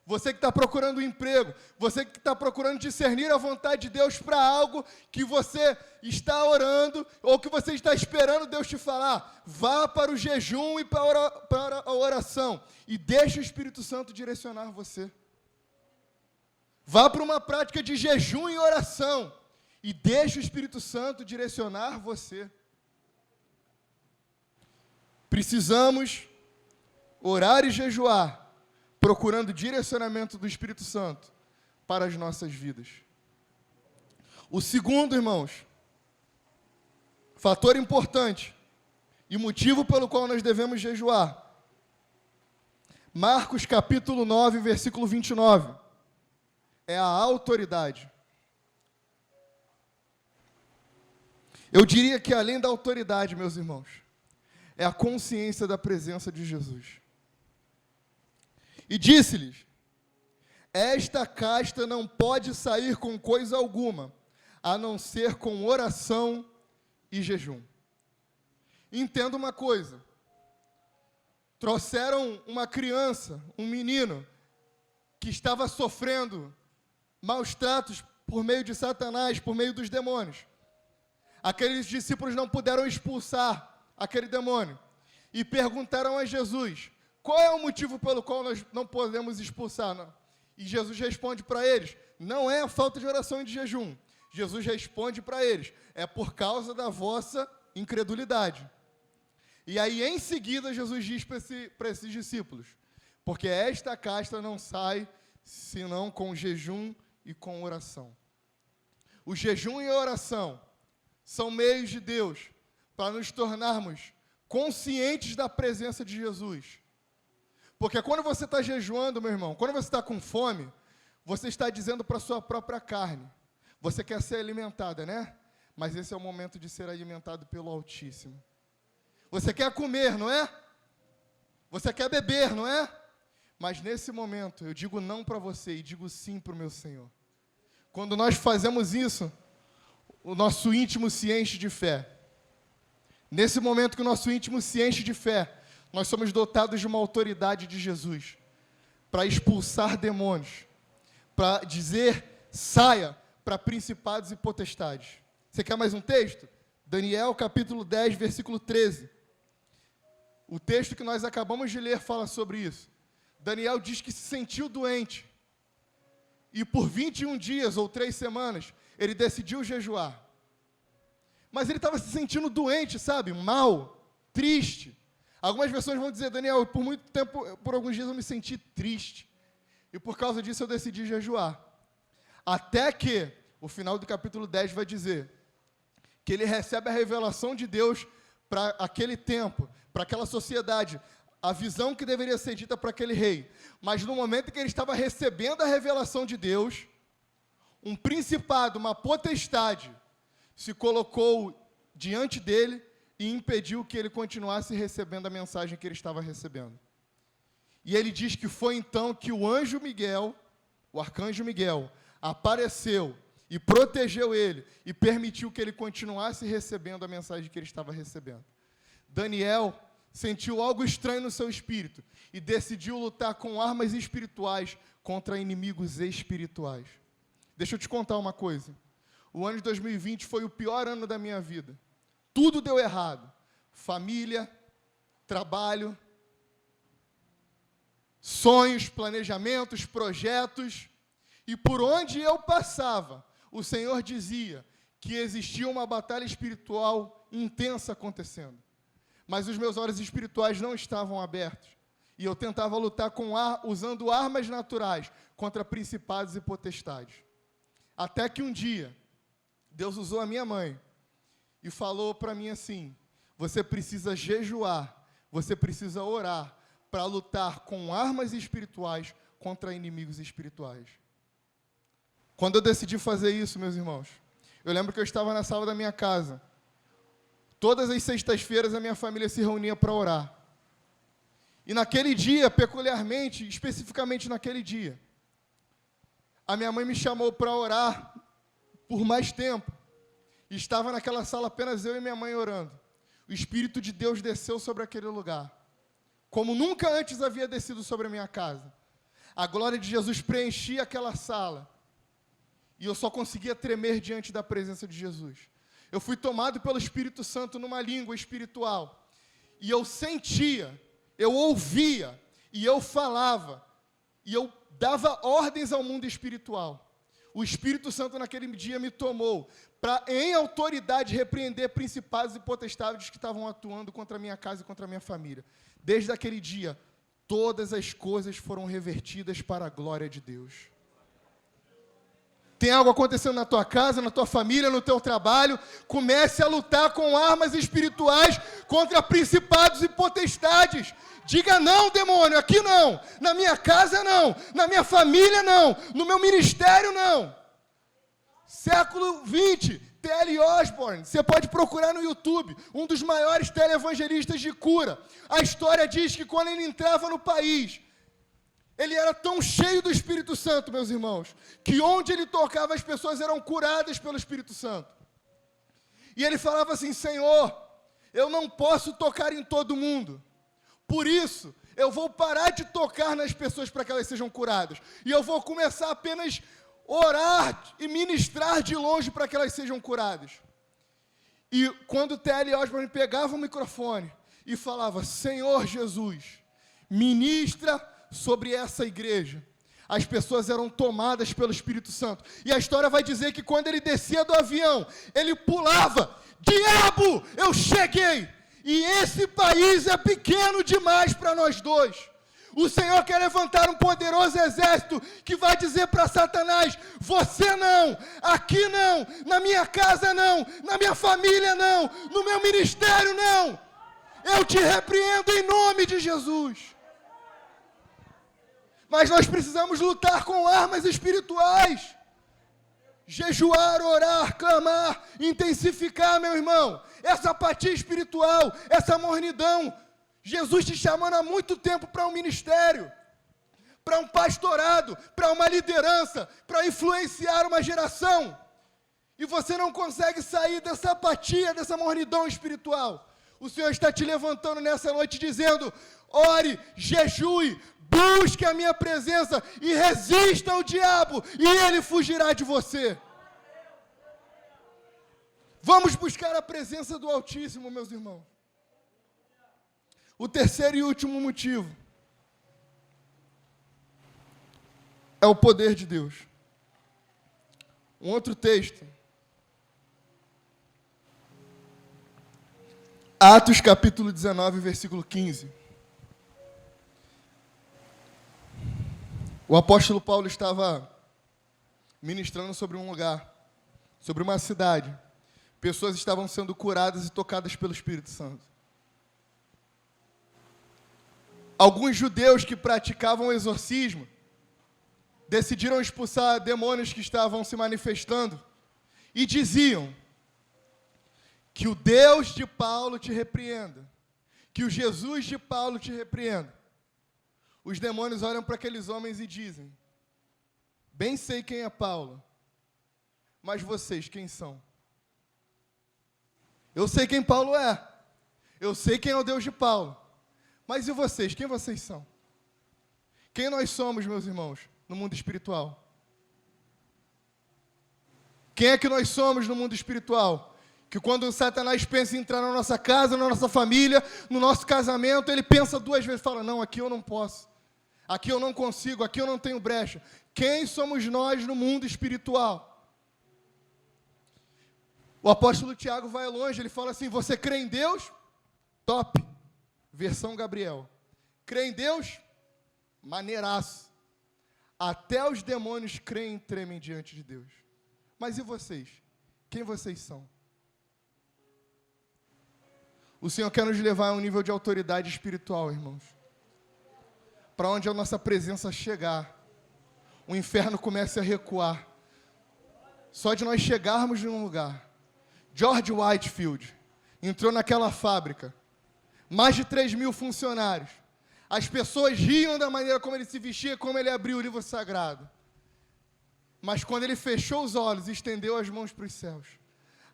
você que está procurando um emprego, você que está procurando discernir a vontade de Deus para algo que você está orando ou que você está esperando Deus te falar, vá para o jejum e para a oração e deixe o Espírito Santo direcionar você. Vá para uma prática de jejum e oração e deixe o Espírito Santo direcionar você. Precisamos orar e jejuar, procurando direcionamento do Espírito Santo para as nossas vidas. O segundo, irmãos, fator importante e motivo pelo qual nós devemos jejuar, Marcos capítulo 9, versículo 29, é a autoridade. Eu diria que além da autoridade, meus irmãos, é a consciência da presença de Jesus. E disse-lhes, esta casta não pode sair com coisa alguma, a não ser com oração e jejum. Entenda uma coisa, trouxeram uma criança, um menino, que estava sofrendo maus tratos por meio de Satanás, por meio dos demônios. Aqueles discípulos não puderam expulsar aquele demônio, e perguntaram a Jesus, qual é o motivo pelo qual nós não podemos expulsar? Não? E Jesus responde para eles, não é a falta de oração e de jejum. Jesus responde para eles, é por causa da vossa incredulidade. E aí em seguida Jesus diz para esses discípulos, porque esta casta não sai senão com jejum e com oração. O jejum e a oração são meios de Deus para nos tornarmos conscientes da presença de Jesus. Porque quando você está jejuando, meu irmão, quando você está com fome, você está dizendo para a sua própria carne, você quer ser alimentada, né? Mas esse é o momento de ser alimentado pelo Altíssimo. Você quer comer, não é? Você quer beber, não é? Mas nesse momento, eu digo não para você e digo sim para o meu Senhor. Quando nós fazemos isso, o nosso íntimo se enche de fé. Nesse momento que o nosso íntimo se enche de fé, nós somos dotados de uma autoridade de Jesus para expulsar demônios, para dizer, saia para principados e potestades. Você quer mais um texto? Daniel capítulo 10, versículo 13. O texto que nós acabamos de ler fala sobre isso. Daniel diz que se sentiu doente e por 21 dias ou 3 semanas, ele decidiu jejuar. Mas ele estava se sentindo doente, sabe? Mal, triste. Algumas pessoas vão dizer, Daniel, por muito tempo, por alguns dias eu me senti triste. E por causa disso eu decidi jejuar. Até que, o final do capítulo 10 vai dizer, que ele recebe a revelação de Deus para aquele tempo, para aquela sociedade, a visão que deveria ser dita para aquele rei. Mas no momento que ele estava recebendo a revelação de Deus, um principado, uma potestade, se colocou diante dele e impediu que ele continuasse recebendo a mensagem que ele estava recebendo. E ele diz que foi então que o anjo Miguel, o arcanjo Miguel, apareceu e protegeu ele e permitiu que ele continuasse recebendo a mensagem que ele estava recebendo. Daniel sentiu algo estranho no seu espírito e decidiu lutar com armas espirituais contra inimigos espirituais. Deixa eu te contar uma coisa. O ano de 2020 foi o pior ano da minha vida. Tudo deu errado. Família, trabalho, sonhos, planejamentos, projetos. E por onde eu passava, o Senhor dizia que existia uma batalha espiritual intensa acontecendo. Mas os meus olhos espirituais não estavam abertos. E eu tentava lutar usando armas naturais contra principados e potestades. Até que um dia, Deus usou a minha mãe e falou para mim assim: você precisa jejuar, você precisa orar para lutar com armas espirituais contra inimigos espirituais. Quando eu decidi fazer isso, meus irmãos, eu lembro que eu estava na sala da minha casa. Todas as sextas-feiras a minha família se reunia para orar. E naquele dia, peculiarmente, especificamente naquele dia, a minha mãe me chamou para orar por mais tempo. E estava naquela sala apenas eu e minha mãe orando. O Espírito de Deus desceu sobre aquele lugar, como nunca antes havia descido sobre a minha casa. A glória de Jesus preenchia aquela sala. E eu só conseguia tremer diante da presença de Jesus. Eu fui tomado pelo Espírito Santo numa língua espiritual. E eu sentia, eu ouvia, e eu falava, e eu dava ordens ao mundo espiritual. O Espírito Santo naquele dia me tomou para, em autoridade, repreender principados e potestades que estavam atuando contra a minha casa e contra a minha família. Desde aquele dia, todas as coisas foram revertidas para a glória de Deus. Tem algo acontecendo na tua casa, na tua família, no teu trabalho, comece a lutar com armas espirituais contra principados e potestades. Diga não, demônio, aqui não, na minha casa não, na minha família não, no meu ministério não. Século 20, T.L. Osborne, você pode procurar no YouTube, um dos maiores televangelistas de cura. A história diz que quando ele entrava no país, ele era tão cheio do Espírito Santo, meus irmãos, que onde ele tocava as pessoas eram curadas pelo Espírito Santo. E ele falava assim: Senhor, eu não posso tocar em todo mundo, por isso eu vou parar de tocar nas pessoas para que elas sejam curadas, e eu vou começar apenas orar e ministrar de longe para que elas sejam curadas. E quando T.L. Osborne pegava o microfone e falava: Senhor Jesus, ministra sobre essa igreja, as pessoas eram tomadas pelo Espírito Santo. E a história vai dizer que quando ele descia do avião, ele pulava: diabo, eu cheguei! E esse país é pequeno demais para nós dois. O Senhor quer levantar um poderoso exército que vai dizer para Satanás: você não, aqui não, na minha casa não, na minha família não, no meu ministério não. Eu te repreendo em nome de Jesus. Mas nós precisamos lutar com armas espirituais. Jejuar, orar, clamar, intensificar, meu irmão. Essa apatia espiritual, essa mornidão. Jesus te chamando há muito tempo para um ministério, para um pastorado, para uma liderança, para influenciar uma geração. E você não consegue sair dessa apatia, dessa mornidão espiritual. O Senhor está te levantando nessa noite dizendo: ore, jejue, busque a minha presença e resista ao diabo, e ele fugirá de você. Vamos buscar a presença do Altíssimo, meus irmãos. O terceiro e último motivo é o poder de Deus. Um outro texto. Atos capítulo 19, versículo 15. O apóstolo Paulo estava ministrando sobre um lugar, sobre uma cidade. Pessoas estavam sendo curadas e tocadas pelo Espírito Santo. Alguns judeus que praticavam exorcismo decidiram expulsar demônios que estavam se manifestando e diziam: que o Deus de Paulo te repreenda, que o Jesus de Paulo te repreenda. Os demônios olham para aqueles homens e dizem: bem sei quem é Paulo, mas vocês quem são? Eu sei quem Paulo é, eu sei quem é o Deus de Paulo, mas e vocês, quem vocês são? Quem nós somos, meus irmãos, no mundo espiritual? Quem é que nós somos no mundo espiritual? Que quando Satanás pensa em entrar na nossa casa, na nossa família, no nosso casamento, ele pensa duas vezes, fala: não, aqui eu não posso, aqui eu não consigo, aqui eu não tenho brecha. Quem somos nós no mundo espiritual? O apóstolo Tiago vai longe, ele fala assim: você crê em Deus? Top, versão Gabriel. Crê em Deus? Maneiraço. Até os demônios creem e tremem diante de Deus. Mas e vocês? Quem vocês são? O Senhor quer nos levar a um nível de autoridade espiritual, irmãos. Para onde a nossa presença chegar, o inferno comece a recuar. Só de nós chegarmos num lugar. George Whitefield entrou naquela fábrica. Mais de 3.000 funcionários. As pessoas riam da maneira como ele se vestia, como ele abriu o livro sagrado. Mas quando ele fechou os olhos e estendeu as mãos para os céus,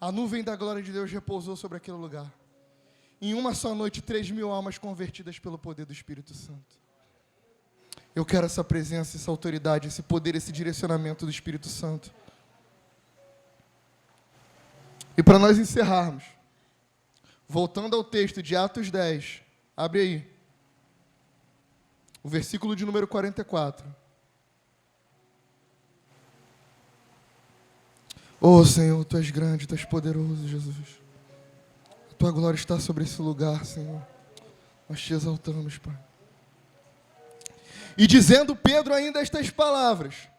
a nuvem da glória de Deus repousou sobre aquele lugar. Em uma só noite, 3.000 almas convertidas pelo poder do Espírito Santo. Eu quero essa presença, essa autoridade, esse poder, esse direcionamento do Espírito Santo. E para nós encerrarmos, voltando ao texto de Atos 10, abre aí, o versículo de número 44. Oh Senhor, Tu és grande, Tu és poderoso, Jesus. A Tua glória está sobre esse lugar, Senhor. Nós Te exaltamos, Pai. E dizendo Pedro ainda estas palavras,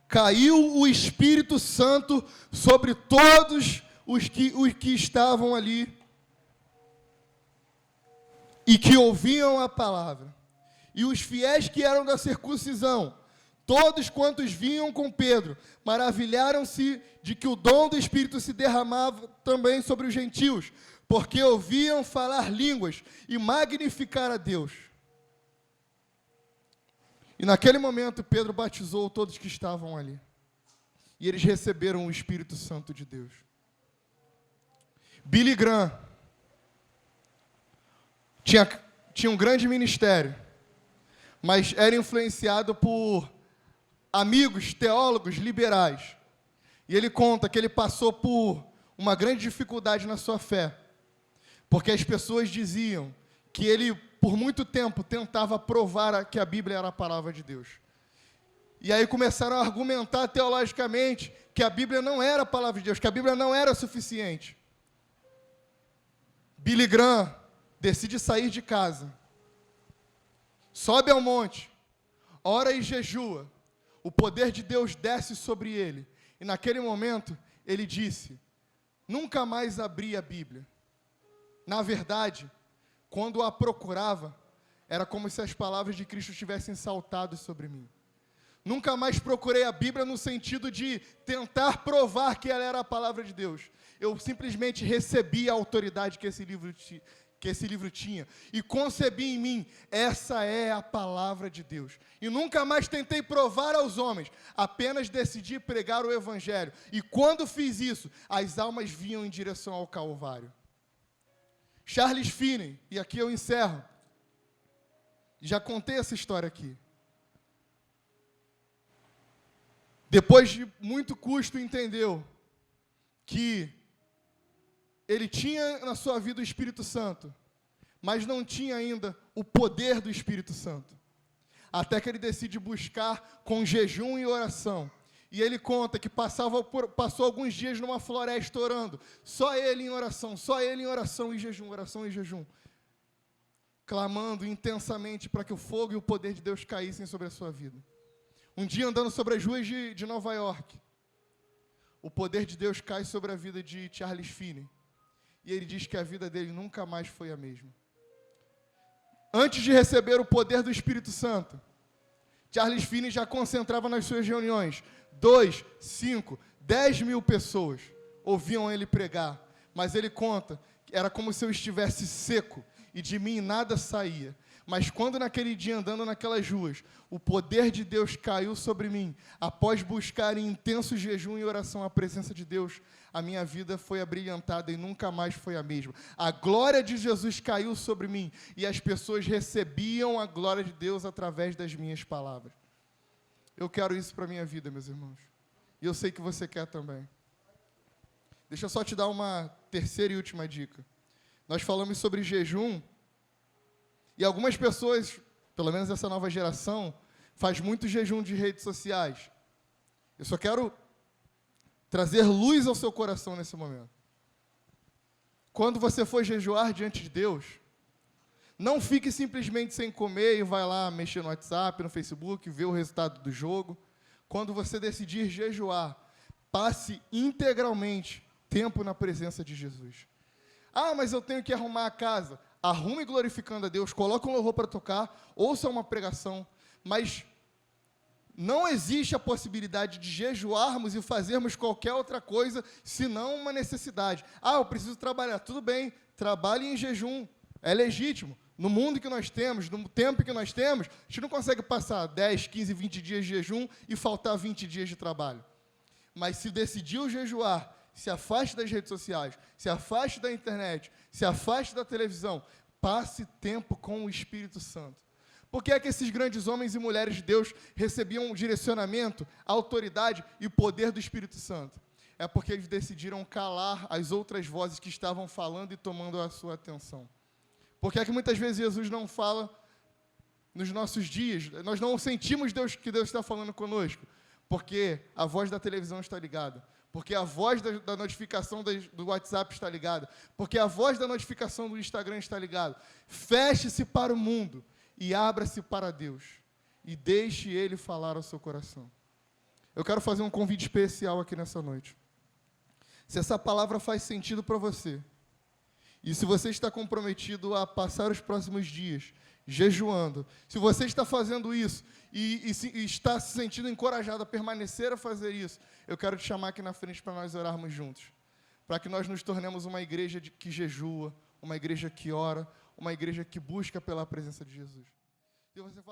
caiu o Espírito Santo sobre todos os que estavam ali e que ouviam a palavra. E os fiéis que eram da circuncisão, todos quantos vinham com Pedro, maravilharam-se de que o dom do Espírito se derramava também sobre os gentios, porque ouviam falar línguas e magnificar a Deus. E naquele momento Pedro batizou todos que estavam ali. E eles receberam o Espírito Santo de Deus. Billy Graham tinha um grande ministério, mas era influenciado por amigos, teólogos liberais. E ele conta que ele passou por uma grande dificuldade na sua fé, porque as pessoas diziam que ele, por muito tempo, tentava provar que a Bíblia era a palavra de Deus. E aí começaram a argumentar teologicamente que a Bíblia não era a palavra de Deus, que a Bíblia não era suficiente. Billy Graham decide sair de casa, sobe ao monte, ora e jejua. O poder de Deus desce sobre ele. E naquele momento, ele disse, nunca mais abri a Bíblia. Na verdade, quando a procurava, era como se as palavras de Cristo tivessem saltado sobre mim. Nunca mais procurei a Bíblia no sentido de tentar provar que ela era a palavra de Deus. Eu simplesmente recebi a autoridade que esse livro tinha. E concebi em mim, essa é a palavra de Deus. E nunca mais tentei provar aos homens, apenas decidi pregar o Evangelho. E quando fiz isso, as almas vinham em direção ao Calvário. Charles Finney, e aqui eu encerro. Já contei essa história aqui. Depois de muito custo, entendeu que ele tinha na sua vida o Espírito Santo, mas não tinha ainda o poder do Espírito Santo. Até que ele decide buscar com jejum e oração. E ele conta que passou alguns dias numa floresta orando. Só ele em oração e jejum, oração e jejum. Clamando intensamente para que o fogo e o poder de Deus caíssem sobre a sua vida. Um dia andando sobre as ruas de Nova York, o poder de Deus cai sobre a vida de Charles Finney. E ele diz que a vida dele nunca mais foi a mesma. Antes de receber o poder do Espírito Santo, Charles Finney já concentrava nas suas reuniões 2, 5, 10 mil pessoas ouviam ele pregar. Mas ele conta que era como se eu estivesse seco e de mim nada saía. Mas quando naquele dia, andando naquelas ruas, o poder de Deus caiu sobre mim, após buscar em intenso jejum e oração a presença de Deus, a minha vida foi abrilhantada e nunca mais foi a mesma. A glória de Jesus caiu sobre mim e as pessoas recebiam a glória de Deus através das minhas palavras. Eu quero isso para a minha vida, meus irmãos. E eu sei que você quer também. Deixa eu só te dar uma terceira e última dica. Nós falamos sobre jejum. E algumas pessoas, pelo menos essa nova geração, faz muito jejum de redes sociais. Eu só quero trazer luz ao seu coração nesse momento. Quando você for jejuar diante de Deus, não fique simplesmente sem comer e vai lá mexer no WhatsApp, no Facebook, ver o resultado do jogo. Quando você decidir jejuar, passe integralmente tempo na presença de Jesus. Ah, mas eu tenho que arrumar a casa. Arrume glorificando a Deus, coloque um louvor para tocar, ouça uma pregação, mas não existe a possibilidade de jejuarmos e fazermos qualquer outra coisa, senão uma necessidade. Ah, eu preciso trabalhar. Tudo bem, trabalhe em jejum, é legítimo. No mundo que nós temos, no tempo que nós temos, a gente não consegue passar 10, 15, 20 dias de jejum e faltar 20 dias de trabalho. Mas se decidiu jejuar, se afaste das redes sociais, se afaste da internet, se afaste da televisão, passe tempo com o Espírito Santo. Por que é que esses grandes homens e mulheres de Deus recebiam um direcionamento, autoridade e poder do Espírito Santo? É porque eles decidiram calar as outras vozes que estavam falando e tomando a sua atenção. Por que é que muitas vezes Jesus não fala nos nossos dias? Nós não sentimos que Deus está falando conosco, porque a voz da televisão está ligada, porque a voz da notificação do WhatsApp está ligada, porque a voz da notificação do Instagram está ligada. Feche-se para o mundo e abra-se para Deus, e deixe Ele falar ao seu coração. Eu quero fazer um convite especial aqui nessa noite. Se essa palavra faz sentido para você, e se você está comprometido a passar os próximos dias jejuando, se você está fazendo isso e está se sentindo encorajado a permanecer a fazer isso, eu quero te chamar aqui na frente para nós orarmos juntos, para que nós nos tornemos uma igreja que jejua, uma igreja que ora, uma igreja que busca pela presença de Jesus. E você fala,